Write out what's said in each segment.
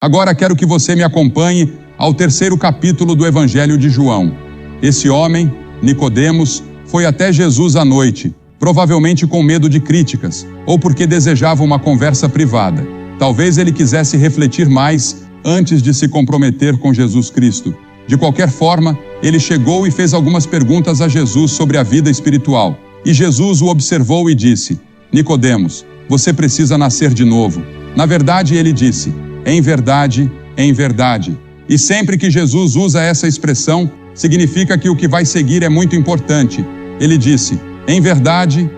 Agora quero que você me acompanhe ao 3º capítulo do Evangelho de João. Esse homem, Nicodemos, foi até Jesus à noite, provavelmente com medo de críticas, ou porque desejava uma conversa privada. Talvez ele quisesse refletir mais antes de se comprometer com Jesus Cristo. De qualquer forma, ele chegou e fez algumas perguntas a Jesus sobre a vida espiritual. E Jesus o observou e disse: Nicodemos, você precisa nascer de novo. Na verdade, ele disse: em verdade, em verdade. E sempre que Jesus usa essa expressão, significa que o que vai seguir é muito importante. Ele disse: em verdade,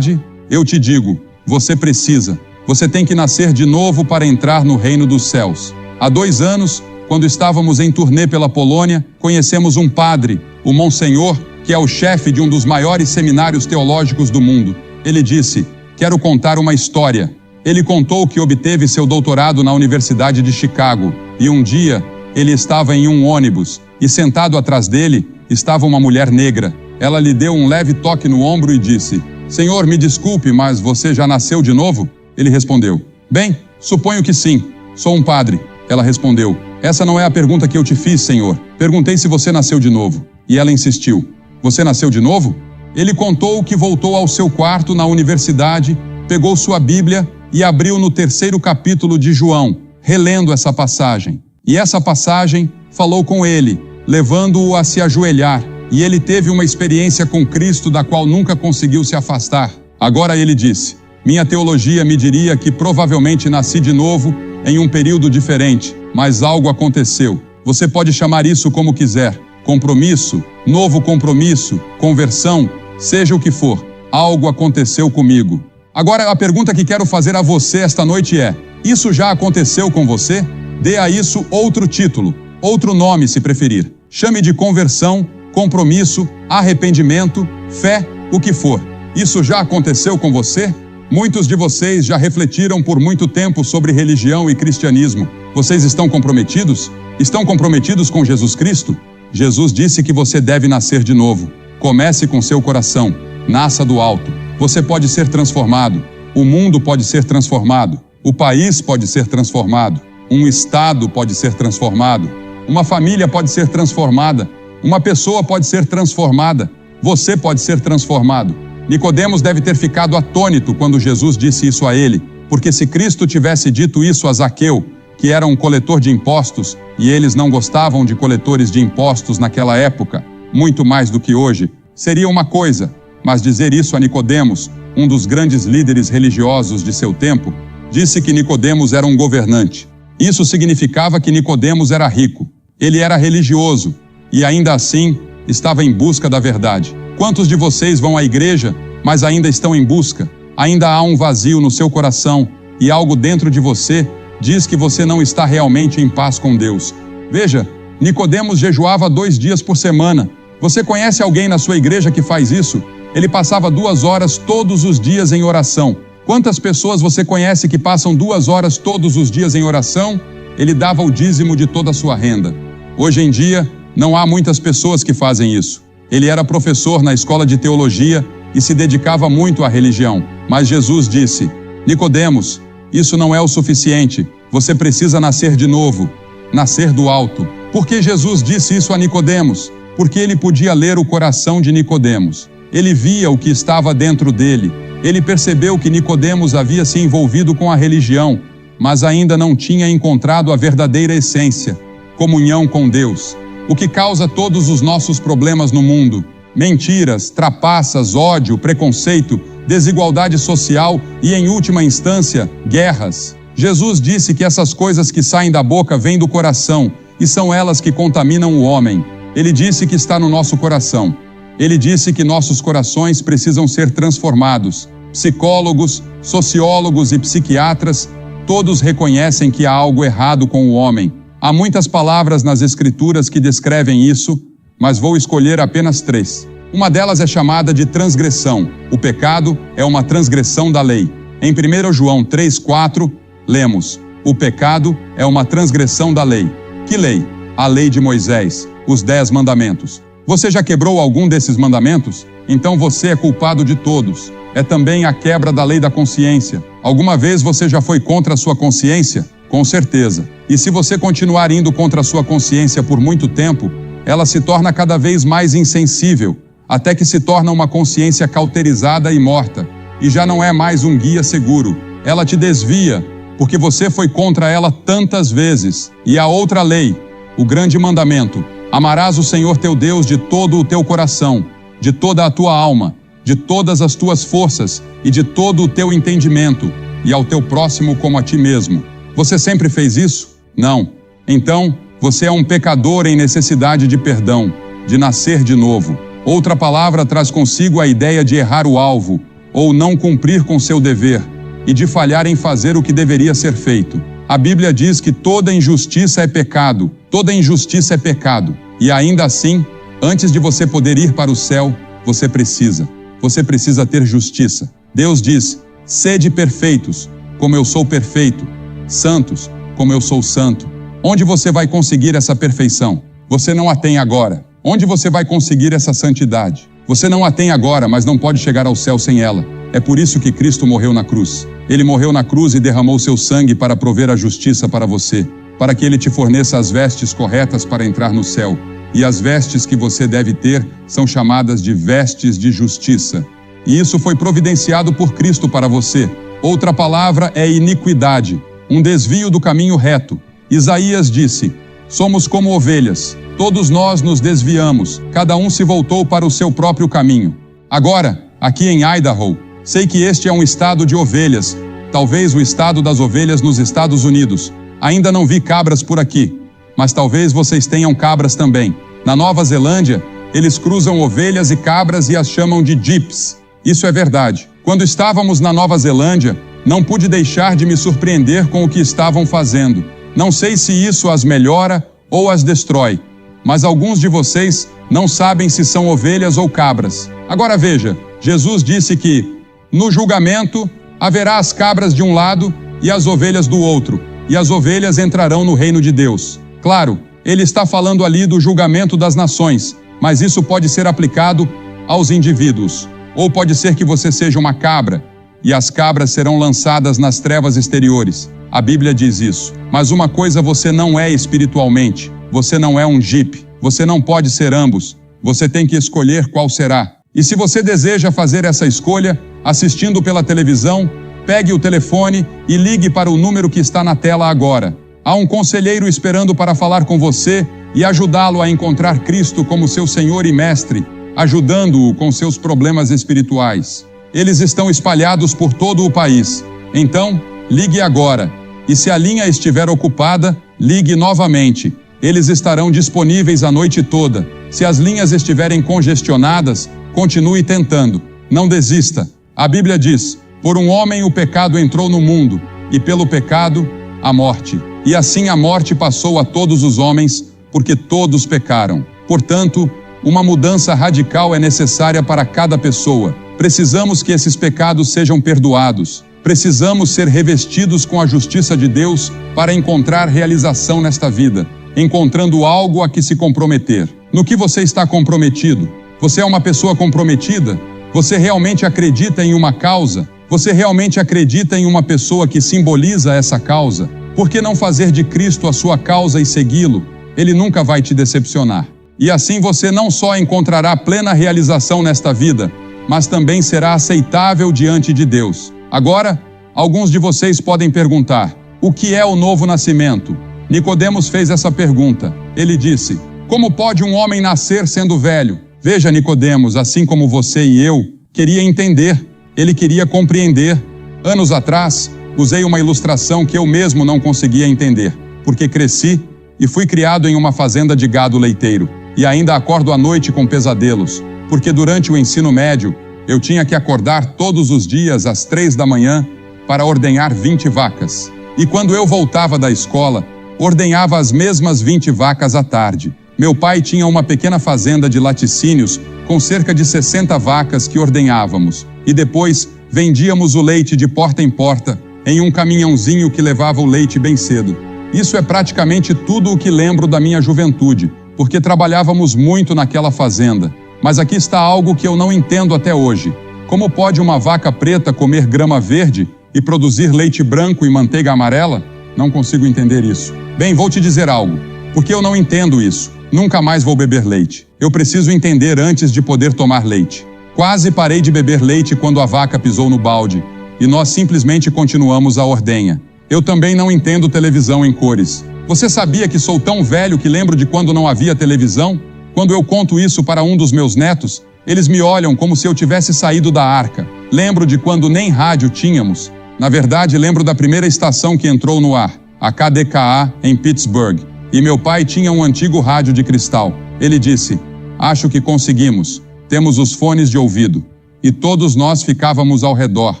eu te digo, você tem que nascer de novo para entrar no reino dos céus. Há 2 anos, quando estávamos em turnê pela Polônia, conhecemos um padre, o Monsenhor, que é o chefe de um dos maiores seminários teológicos do mundo. Ele disse: quero contar uma história. Ele contou que obteve seu doutorado na Universidade de Chicago, e um dia ele estava em um ônibus, e sentado atrás dele estava uma mulher negra. Ela lhe deu um leve toque no ombro e disse: Senhor, me desculpe, mas você já nasceu de novo? Ele respondeu: bem, suponho que sim, sou um padre. Ela respondeu: essa não é a pergunta que eu te fiz, Senhor. Perguntei se você nasceu de novo. E ela insistiu: você nasceu de novo? Ele contou que voltou ao seu quarto na universidade, pegou sua Bíblia e abriu no 3º capítulo de João, relendo essa passagem. E essa passagem falou com ele, levando-o a se ajoelhar, e ele teve uma experiência com Cristo da qual nunca conseguiu se afastar. Agora ele disse: minha teologia me diria que provavelmente nasci de novo em um período diferente, mas algo aconteceu. Você pode chamar isso como quiser: compromisso, novo compromisso, conversão, seja o que for. Algo aconteceu comigo. Agora a pergunta que quero fazer a você esta noite é: isso já aconteceu com você? Dê a isso outro título, outro nome se preferir. Chame de conversão, compromisso, arrependimento, fé, o que for. Isso já aconteceu com você? Muitos de vocês já refletiram por muito tempo sobre religião e cristianismo. Vocês estão comprometidos? Estão comprometidos com Jesus Cristo? Jesus disse que você deve nascer de novo. Comece com seu coração. Nasça do alto. Você pode ser transformado. O mundo pode ser transformado. O país pode ser transformado. Um estado pode ser transformado. Uma família pode ser transformada. Uma pessoa pode ser transformada. Você pode ser transformado. Nicodemos deve ter ficado atônito quando Jesus disse isso a ele, porque se Cristo tivesse dito isso a Zaqueu, que era um coletor de impostos, e eles não gostavam de coletores de impostos naquela época, muito mais do que hoje, seria uma coisa, mas dizer isso a Nicodemos, um dos grandes líderes religiosos de seu tempo, disse que Nicodemos era um governante. Isso significava que Nicodemos era rico. Ele era religioso e ainda assim estava em busca da verdade. Quantos de vocês vão à igreja, mas ainda estão em busca? Ainda há um vazio no seu coração e algo dentro de você diz que você não está realmente em paz com Deus. Veja, Nicodemos jejuava 2 dias por semana. Você conhece alguém na sua igreja que faz isso? Ele passava 2 horas todos os dias em oração. Quantas pessoas você conhece que passam 2 horas todos os dias em oração? Ele dava o dízimo de toda a sua renda. Hoje em dia, não há muitas pessoas que fazem isso. Ele era professor na escola de teologia e se dedicava muito à religião. Mas Jesus disse: Nicodemos, isso não é o suficiente. Você precisa nascer de novo, nascer do alto. Por que Jesus disse isso a Nicodemos? Porque ele podia ler o coração de Nicodemos. Ele via o que estava dentro dele. Ele percebeu que Nicodemos havia se envolvido com a religião, mas ainda não tinha encontrado a verdadeira essência, comunhão com Deus. O que causa todos os nossos problemas no mundo: mentiras, trapaças, ódio, preconceito, desigualdade social e, em última instância, guerras. Jesus disse que essas coisas que saem da boca vêm do coração e são elas que contaminam o homem. Ele disse que está no nosso coração. Ele disse que nossos corações precisam ser transformados. Psicólogos, sociólogos e psiquiatras, todos reconhecem que há algo errado com o homem. Há muitas palavras nas Escrituras que descrevem isso, mas vou escolher apenas 3. Uma delas é chamada de transgressão. O pecado é uma transgressão da lei. Em 1 João 3,4, lemos: o pecado é uma transgressão da lei. Que lei? A lei de Moisés, os 10 mandamentos. Você já quebrou algum desses mandamentos? Então você é culpado de todos. É também a quebra da lei da consciência. Alguma vez você já foi contra a sua consciência? Com certeza. E se você continuar indo contra a sua consciência por muito tempo, ela se torna cada vez mais insensível, até que se torna uma consciência cauterizada e morta, e já não é mais um guia seguro. Ela te desvia, porque você foi contra ela tantas vezes. E a outra lei, o grande mandamento: amarás o Senhor teu Deus de todo o teu coração, de toda a tua alma, de todas as tuas forças e de todo o teu entendimento, e ao teu próximo como a ti mesmo. Você sempre fez isso? Não. Então, você é um pecador em necessidade de perdão, de nascer de novo. Outra palavra traz consigo a ideia de errar o alvo, ou não cumprir com seu dever, e de falhar em fazer o que deveria ser feito. A Bíblia diz que toda injustiça é pecado, toda injustiça é pecado. E ainda assim, antes de você poder ir para o céu, você precisa ter justiça. Deus diz: sede perfeitos, como eu sou perfeito, santos, como eu sou santo. Onde você vai conseguir essa perfeição? Você não a tem agora. Onde você vai conseguir essa santidade? Você não a tem agora, mas não pode chegar ao céu sem ela. É por isso que Cristo morreu na cruz. Ele morreu na cruz e derramou seu sangue para prover a justiça para você, para que Ele te forneça as vestes corretas para entrar no céu. E as vestes que você deve ter são chamadas de vestes de justiça. E isso foi providenciado por Cristo para você. Outra palavra é iniquidade, um desvio do caminho reto. Isaías disse: somos como ovelhas, todos nós nos desviamos, cada um se voltou para o seu próprio caminho. Agora, aqui em Idaho, sei que este é um estado de ovelhas, talvez o estado das ovelhas nos Estados Unidos. Ainda não vi cabras por aqui, mas talvez vocês tenham cabras também. Na Nova Zelândia, eles cruzam ovelhas e cabras e as chamam de jeeps. Isso é verdade. Quando estávamos na Nova Zelândia, não pude deixar de me surpreender com o que estavam fazendo. Não sei se isso as melhora ou as destrói, mas alguns de vocês não sabem se são ovelhas ou cabras. Agora veja, Jesus disse que, no julgamento, haverá as cabras de um lado e as ovelhas do outro, e as ovelhas entrarão no reino de Deus. Claro, ele está falando ali do julgamento das nações, mas isso pode ser aplicado aos indivíduos. Ou pode ser que você seja uma cabra, e as cabras serão lançadas nas trevas exteriores. A Bíblia diz isso. Mas uma coisa você não é espiritualmente. Você não é um jipe. Você não pode ser ambos. Você tem que escolher qual será. E se você deseja fazer essa escolha, assistindo pela televisão, pegue o telefone e ligue para o número que está na tela agora. Há um conselheiro esperando para falar com você e ajudá-lo a encontrar Cristo como seu Senhor e Mestre, ajudando-o com seus problemas espirituais. Eles estão espalhados por todo o país. Então, ligue agora. E se a linha estiver ocupada, ligue novamente. Eles estarão disponíveis a noite toda. Se as linhas estiverem congestionadas, continue tentando. Não desista. A Bíblia diz: por um homem o pecado entrou no mundo, e pelo pecado, a morte. E assim a morte passou a todos os homens, porque todos pecaram. Portanto, uma mudança radical é necessária para cada pessoa. Precisamos que esses pecados sejam perdoados. Precisamos ser revestidos com a justiça de Deus para encontrar realização nesta vida, encontrando algo a que se comprometer. No que você está comprometido? Você é uma pessoa comprometida? Você realmente acredita em uma causa? Você realmente acredita em uma pessoa que simboliza essa causa? Por que não fazer de Cristo a sua causa e segui-lo? Ele nunca vai te decepcionar. E assim você não só encontrará plena realização nesta vida, mas também será aceitável diante de Deus. Agora, alguns de vocês podem perguntar: o que é o novo nascimento? Nicodemos fez essa pergunta. Ele disse: como pode um homem nascer sendo velho? Veja, Nicodemos, assim como você e eu, queria entender, ele queria compreender. Anos atrás, usei uma ilustração que eu mesmo não conseguia entender, porque cresci e fui criado em uma fazenda de gado leiteiro. E ainda acordo à noite com pesadelos, porque durante o ensino médio, eu tinha que acordar todos os dias às 3 da manhã para ordenhar 20 vacas. E quando eu voltava da escola, ordenhava as mesmas 20 vacas à tarde. Meu pai tinha uma pequena fazenda de laticínios com cerca de 60 vacas que ordenhávamos. E depois vendíamos o leite de porta em porta em um caminhãozinho que levava o leite bem cedo. Isso é praticamente tudo o que lembro da minha juventude, porque trabalhávamos muito naquela fazenda. Mas aqui está algo que eu não entendo até hoje. Como pode uma vaca preta comer grama verde e produzir leite branco e manteiga amarela? Não consigo entender isso. Bem, vou te dizer algo. Porque eu não entendo isso. Nunca mais vou beber leite. Eu preciso entender antes de poder tomar leite. Quase parei de beber leite quando a vaca pisou no balde, e nós simplesmente continuamos a ordenha. Eu também não entendo televisão em cores. Você sabia que sou tão velho que lembro de quando não havia televisão? Quando eu conto isso para um dos meus netos, eles me olham como se eu tivesse saído da arca. Lembro de quando nem rádio tínhamos. Na verdade, lembro da primeira estação que entrou no ar, a KDKA, em Pittsburgh. E meu pai tinha um antigo rádio de cristal. Ele disse: "Acho que conseguimos. Temos os fones de ouvido." E todos nós ficávamos ao redor,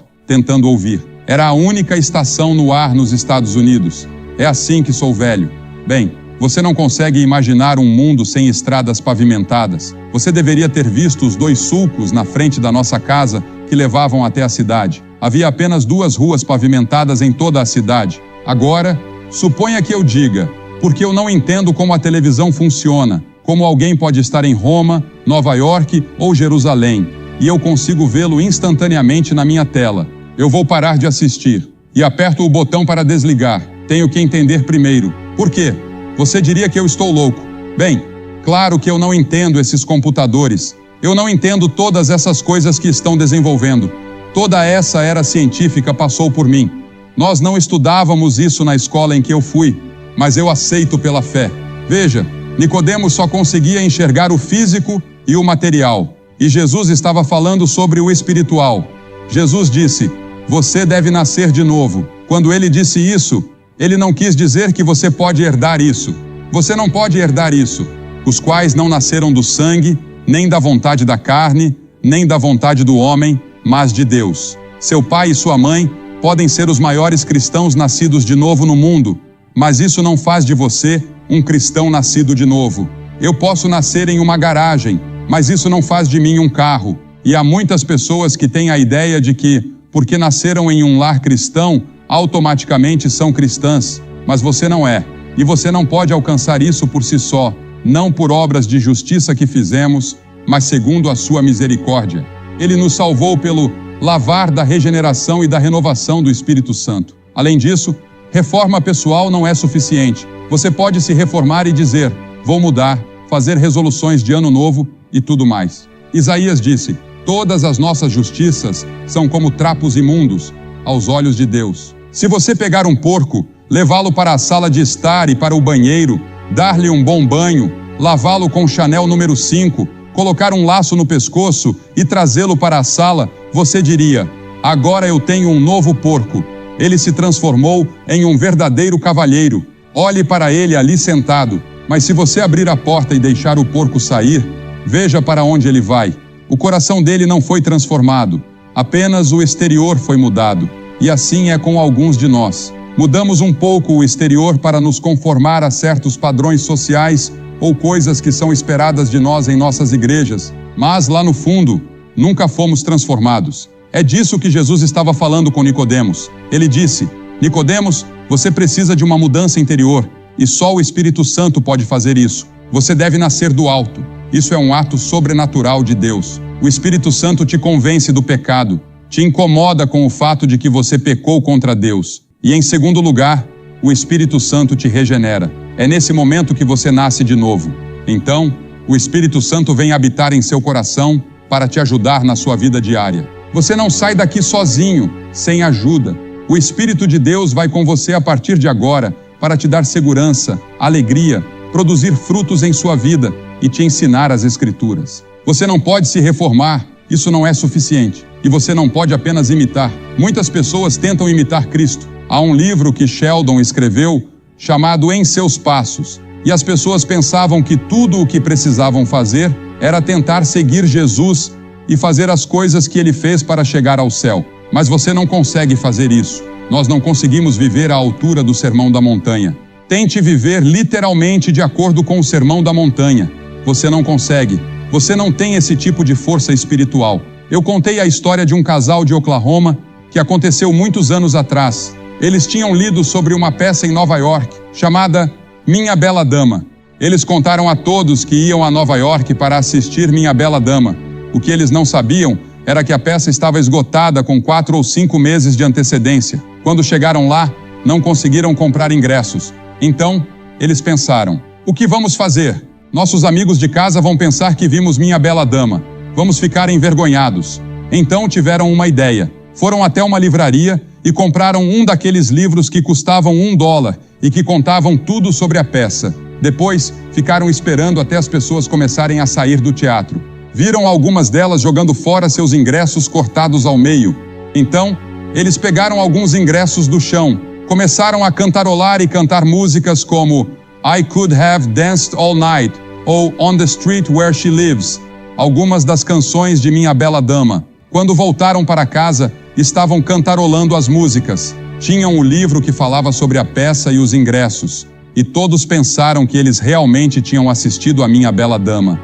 tentando ouvir. Era a única estação no ar nos Estados Unidos. É assim que sou velho. Bem, você não consegue imaginar um mundo sem estradas pavimentadas. Você deveria ter visto os 2 sulcos na frente da nossa casa que levavam até a cidade. Havia apenas 2 ruas pavimentadas em toda a cidade. Agora, suponha que eu diga, porque eu não entendo como a televisão funciona, como alguém pode estar em Roma, Nova York ou Jerusalém, e eu consigo vê-lo instantaneamente na minha tela. Eu vou parar de assistir e aperto o botão para desligar. Tenho que entender primeiro. Por quê? Você diria que eu estou louco. Bem, claro que eu não entendo esses computadores. Eu não entendo todas essas coisas que estão desenvolvendo. Toda essa era científica passou por mim. Nós não estudávamos isso na escola em que eu fui, mas eu aceito pela fé. Veja, Nicodemos só conseguia enxergar o físico e o material, e Jesus estava falando sobre o espiritual. Jesus disse: "Você deve nascer de novo." Quando ele disse isso, ele não quis dizer que você pode herdar isso. Você não pode herdar isso. Os quais não nasceram do sangue, nem da vontade da carne, nem da vontade do homem, mas de Deus. Seu pai e sua mãe podem ser os maiores cristãos nascidos de novo no mundo, mas isso não faz de você um cristão nascido de novo. Eu posso nascer em uma garagem, mas isso não faz de mim um carro. E há muitas pessoas que têm a ideia de que, porque nasceram em um lar cristão, automaticamente são cristãs, mas você não é. E você não pode alcançar isso por si só, não por obras de justiça que fizemos, mas segundo a sua misericórdia. Ele nos salvou pelo lavar da regeneração e da renovação do Espírito Santo. Além disso, reforma pessoal não é suficiente. Você pode se reformar e dizer: "Vou mudar", fazer resoluções de ano novo e tudo mais. Isaías disse: "Todas as nossas justiças são como trapos imundos aos olhos de Deus." Se você pegar um porco, levá-lo para a sala de estar e para o banheiro, dar-lhe um bom banho, lavá-lo com Chanel número 5, colocar um laço no pescoço e trazê-lo para a sala, você diria: "Agora eu tenho um novo porco. Ele se transformou em um verdadeiro cavalheiro. Olhe para ele ali sentado." Mas se você abrir a porta e deixar o porco sair, veja para onde ele vai. O coração dele não foi transformado, apenas o exterior foi mudado. E assim é com alguns de nós. Mudamos um pouco o exterior para nos conformar a certos padrões sociais ou coisas que são esperadas de nós em nossas igrejas, mas lá no fundo, nunca fomos transformados. É disso que Jesus estava falando com Nicodemos. Ele disse: "Nicodemos, você precisa de uma mudança interior, e só o Espírito Santo pode fazer isso. Você deve nascer do alto. Isso é um ato sobrenatural de Deus. O Espírito Santo te convence do pecado, te incomoda com o fato de que você pecou contra Deus. E em segundo lugar, o Espírito Santo te regenera. É nesse momento que você nasce de novo. Então, o Espírito Santo vem habitar em seu coração para te ajudar na sua vida diária. Você não sai daqui sozinho, sem ajuda. O Espírito de Deus vai com você a partir de agora para te dar segurança, alegria, produzir frutos em sua vida e te ensinar as Escrituras. Você não pode se reformar, isso não é suficiente. E você não pode apenas imitar. Muitas pessoas tentam imitar Cristo. Há um livro que Sheldon escreveu chamado Em Seus Passos. E as pessoas pensavam que tudo o que precisavam fazer era tentar seguir Jesus e fazer as coisas que ele fez para chegar ao céu. Mas você não consegue fazer isso. Nós não conseguimos viver à altura do Sermão da Montanha. Tente viver literalmente de acordo com o Sermão da Montanha. Você não consegue. Você não tem esse tipo de força espiritual. Eu contei a história de um casal de Oklahoma que aconteceu muitos anos atrás. Eles tinham lido sobre uma peça em Nova York chamada Minha Bela Dama. Eles contaram a todos que iam a Nova York para assistir Minha Bela Dama. O que eles não sabiam era que a peça estava esgotada com 4 ou 5 meses de antecedência. Quando chegaram lá, Não conseguiram comprar ingressos. Então, eles pensaram: o que vamos fazer? Nossos amigos de casa vão pensar que vimos Minha Bela Dama. Vamos ficar envergonhados. Então tiveram uma ideia. Foram até uma livraria e compraram um daqueles livros que custavam $1 e que contavam tudo sobre a peça. Depois, ficaram esperando até as pessoas começarem a sair do teatro. Viram algumas delas jogando fora seus ingressos cortados ao meio. Então, eles pegaram alguns ingressos do chão, começaram a cantarolar e cantar músicas como I Could Have Danced All Night ou On the Street Where She Lives, algumas das canções de Minha Bela Dama. Quando voltaram para casa, estavam cantarolando as músicas. Tinham o livro que falava sobre a peça e os ingressos. E todos pensaram que eles realmente tinham assistido a Minha Bela Dama.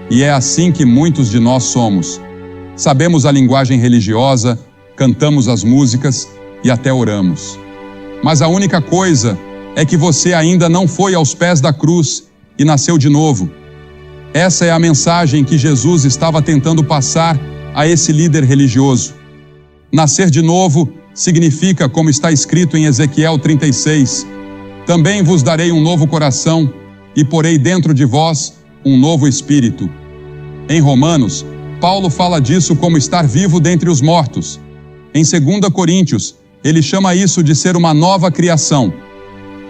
E é assim que muitos de nós somos. Sabemos a linguagem religiosa, cantamos as músicas e até oramos. Mas a única coisa é que você ainda não foi aos pés da cruz e nasceu de novo. Essa é a mensagem que Jesus estava tentando passar a esse líder religioso. Nascer de novo significa, como está escrito em Ezequiel 36, também vos darei um novo coração e porei dentro de vós um novo espírito. Em Romanos, Paulo fala disso como estar vivo dentre os mortos. Em 2 Coríntios, ele chama isso de ser uma nova criação.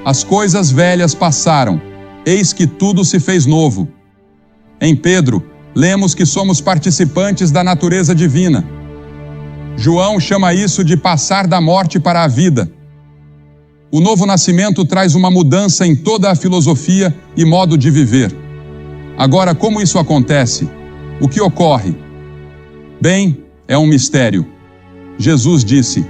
As coisas velhas passaram, eis que tudo se fez novo. Em Pedro, lemos que somos participantes da natureza divina. João chama isso de passar da morte para a vida. O novo nascimento traz uma mudança em toda a filosofia e modo de viver. Agora, como isso acontece? O que ocorre? Bem, é um mistério. Jesus disse: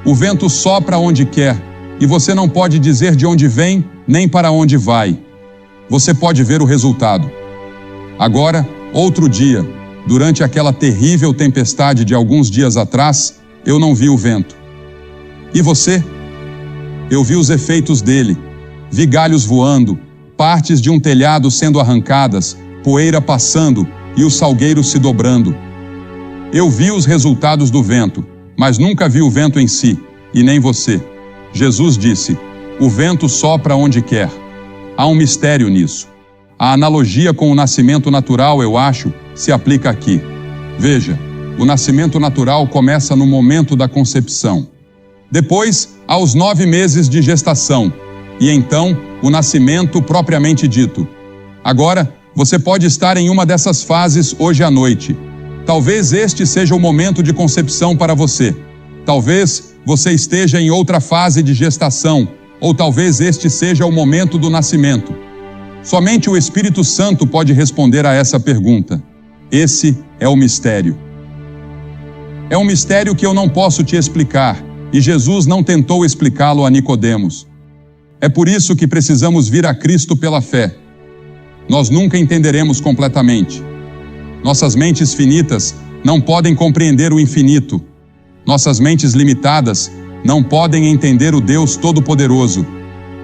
o vento sopra onde quer, e você não pode dizer de onde vem, nem para onde vai. Você pode ver o resultado. Agora, outro dia, durante aquela terrível tempestade de alguns dias atrás, eu não vi o vento. E você? Eu vi os efeitos dele. Vi galhos voando, partes de um telhado sendo arrancadas, poeira passando e os salgueiros se dobrando. Eu vi os resultados do vento, mas nunca vi o vento em si, e nem você. Jesus disse: o vento sopra onde quer. Há um mistério nisso. A analogia com o nascimento natural, eu acho, se aplica aqui. Veja, o nascimento natural começa no momento da concepção. Depois, aos 9 meses de gestação. E então, o nascimento propriamente dito. Agora, você pode estar em uma dessas fases hoje à noite. Talvez este seja o momento de concepção para você. Talvez você esteja em outra fase de gestação, ou talvez este seja o momento do nascimento. Somente o Espírito Santo pode responder a essa pergunta. Esse é o mistério. É um mistério que eu não posso te explicar, e Jesus não tentou explicá-lo a Nicodemos. É por isso que precisamos vir a Cristo pela fé. Nós nunca entenderemos completamente. Nossas mentes finitas não podem compreender o infinito. Nossas mentes limitadas não podem entender o Deus Todo-Poderoso.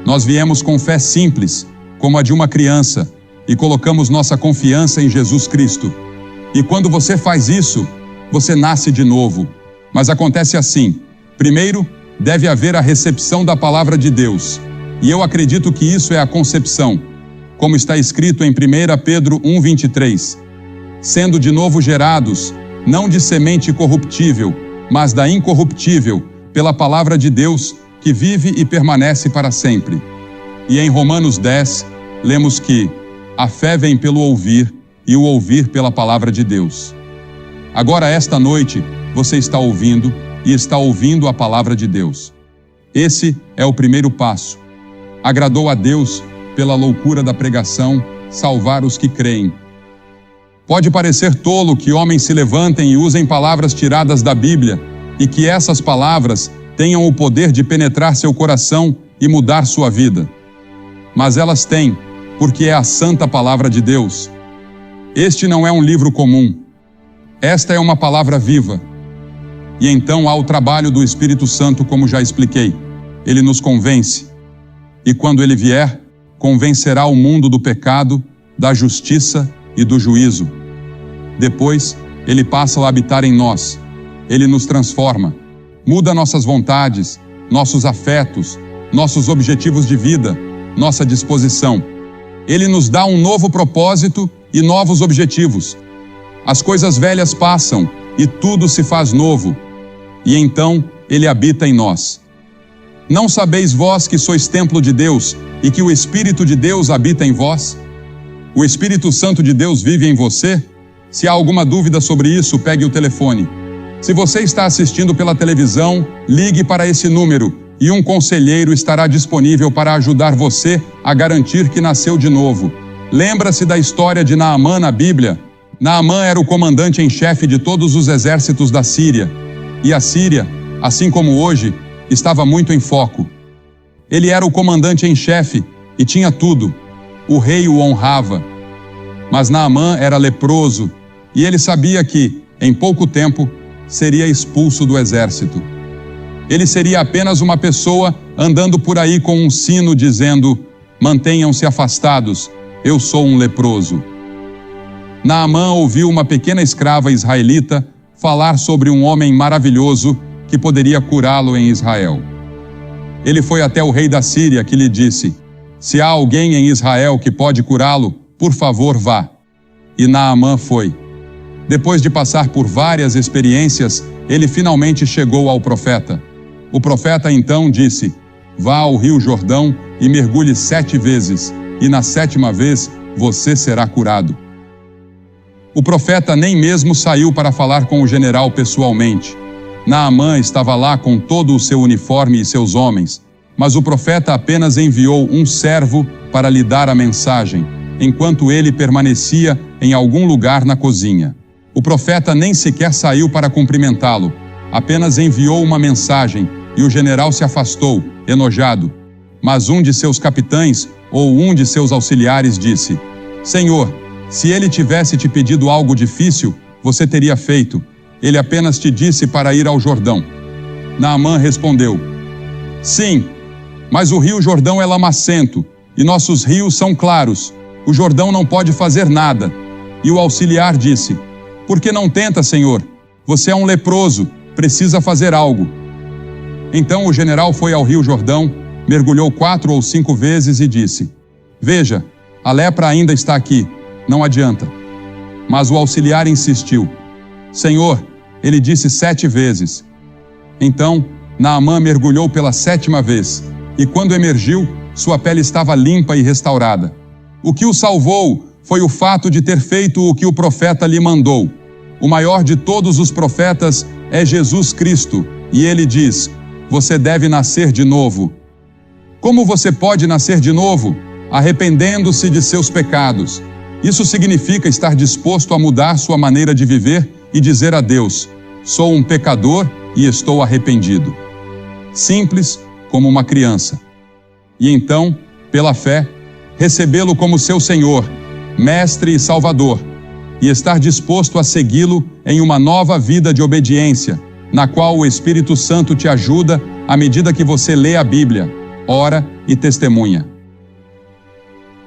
Nós viemos com fé simples, como a de uma criança, e colocamos nossa confiança em Jesus Cristo. E quando você faz isso, você nasce de novo. Mas acontece assim: primeiro, deve haver a recepção da palavra de Deus. E eu acredito que isso é a concepção, como está escrito em 1 Pedro 1,23. Sendo de novo gerados, não de semente corruptível, mas da incorruptível, pela palavra de Deus, que vive e permanece para sempre. E em Romanos 10, lemos que a fé vem pelo ouvir, e o ouvir pela palavra de Deus. Agora, esta noite, você está ouvindo, e está ouvindo a palavra de Deus. Esse é o primeiro passo. Agradou a Deus, pela loucura da pregação, salvar os que creem. Pode parecer tolo que homens se levantem e usem palavras tiradas da Bíblia, e que essas palavras tenham o poder de penetrar seu coração e mudar sua vida. Mas elas têm, porque é a santa palavra de Deus. Este não é um livro comum. Esta é uma palavra viva. E então há o trabalho do Espírito Santo, como já expliquei. Ele nos convence. E quando ele vier, convencerá o mundo do pecado, da justiça e do juízo. Depois, ele passa a habitar em nós. Ele nos transforma, muda nossas vontades, nossos afetos, nossos objetivos de vida, nossa disposição. Ele nos dá um novo propósito e novos objetivos. As coisas velhas passam e tudo se faz novo. E então Ele habita em nós. Não sabeis vós que sois templo de Deus e que o Espírito de Deus habita em vós? O Espírito Santo de Deus vive em você? Se há alguma dúvida sobre isso, pegue o telefone. Se você está assistindo pela televisão, ligue para esse número e um conselheiro estará disponível para ajudar você a garantir que nasceu de novo. Lembra-se da história de Naamã na Bíblia? Naamã era o comandante em chefe de todos os exércitos da Síria. E a Síria, assim como hoje, estava muito em foco. Ele era o comandante em chefe e tinha tudo. O rei o honrava. Mas Naamã era leproso e ele sabia que, em pouco tempo, seria expulso do exército. Ele seria apenas uma pessoa andando por aí com um sino dizendo: mantenham-se afastados, eu sou um leproso. Naamã ouviu uma pequena escrava israelita falar sobre um homem maravilhoso que poderia curá-lo em Israel. Ele foi até o rei da Síria, que lhe disse: se há alguém em Israel que pode curá-lo, por favor, vá. E Naamã foi. Depois de passar por várias experiências, ele finalmente chegou ao profeta. O profeta então disse: vá ao rio Jordão e mergulhe 7 vezes, e na 7ª vez você será curado. O profeta nem mesmo saiu para falar com o general pessoalmente. Naamã estava lá com todo o seu uniforme e seus homens, mas o profeta apenas enviou um servo para lhe dar a mensagem, enquanto ele permanecia em algum lugar na cozinha. O profeta nem sequer saiu para cumprimentá-lo, apenas enviou uma mensagem e o general se afastou, enojado. Mas um de seus capitães ou um de seus auxiliares disse: Senhor, se ele tivesse te pedido algo difícil, você teria feito. Ele apenas te disse para ir ao Jordão. Naamã respondeu: sim, mas o rio Jordão é lamacento e nossos rios são claros. O Jordão não pode fazer nada. E o auxiliar disse: por que não tenta, Senhor? Você é um leproso, precisa fazer algo. Então o general foi ao rio Jordão, mergulhou 4 ou 5 vezes e disse: veja, a lepra ainda está aqui, não adianta. Mas o auxiliar insistiu: Senhor, ele disse 7 vezes. Então Naamã mergulhou pela 7ª vez, e quando emergiu, sua pele estava limpa e restaurada. O que o salvou foi o fato de ter feito o que o profeta lhe mandou. O maior de todos os profetas é Jesus Cristo, e ele diz: você deve nascer de novo. Como você pode nascer de novo? Arrependendo-se de seus pecados. Isso significa estar disposto a mudar sua maneira de viver e dizer a Deus: sou um pecador e estou arrependido. Simples como uma criança. E então, pela fé, recebê-lo como seu Senhor, Mestre e Salvador, e estar disposto a segui-lo em uma nova vida de obediência, na qual o Espírito Santo te ajuda à medida que você lê a Bíblia, ora e testemunha.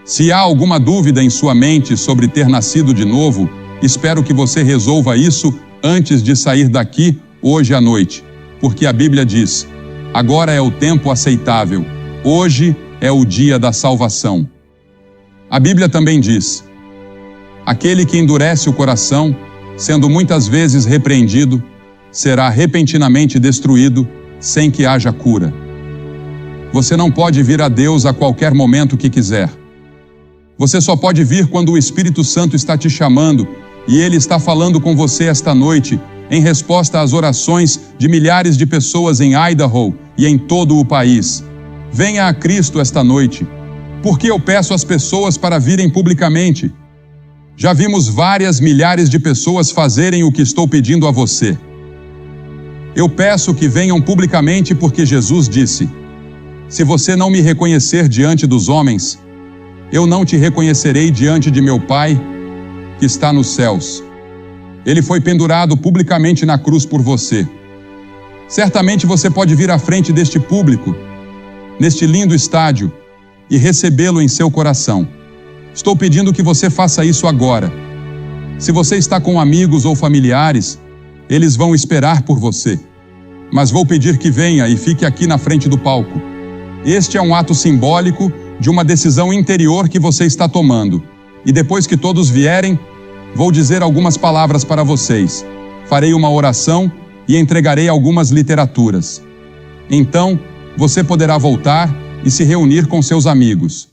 Se há alguma dúvida em sua mente sobre ter nascido de novo, espero que você resolva isso antes de sair daqui hoje à noite, porque a Bíblia diz: agora é o tempo aceitável, hoje é o dia da salvação. A Bíblia também diz: aquele que endurece o coração, sendo muitas vezes repreendido, será repentinamente destruído, sem que haja cura. Você não pode vir a Deus a qualquer momento que quiser. Você só pode vir quando o Espírito Santo está te chamando e Ele está falando com você esta noite, em resposta às orações de milhares de pessoas em Idaho e em todo o país. Venha a Cristo esta noite. Por que eu peço às pessoas para virem publicamente? Já vimos várias milhares de pessoas fazerem o que estou pedindo a você. Eu peço que venham publicamente porque Jesus disse: se você não me reconhecer diante dos homens, eu não te reconhecerei diante de meu Pai, que está nos céus. Ele foi pendurado publicamente na cruz por você. Certamente você pode vir à frente deste público, neste lindo estádio, e recebê-lo em seu coração. Estou pedindo que você faça isso agora. Se você está com amigos ou familiares, eles vão esperar por você. mas vou pedir que venha e fique aqui na frente do palco. Este é um ato simbólico de uma decisão interior que você está tomando. E depois que todos vierem, vou dizer algumas palavras para vocês. Farei uma oração e entregarei algumas literaturas. Então, você poderá voltar e se reunir com seus amigos.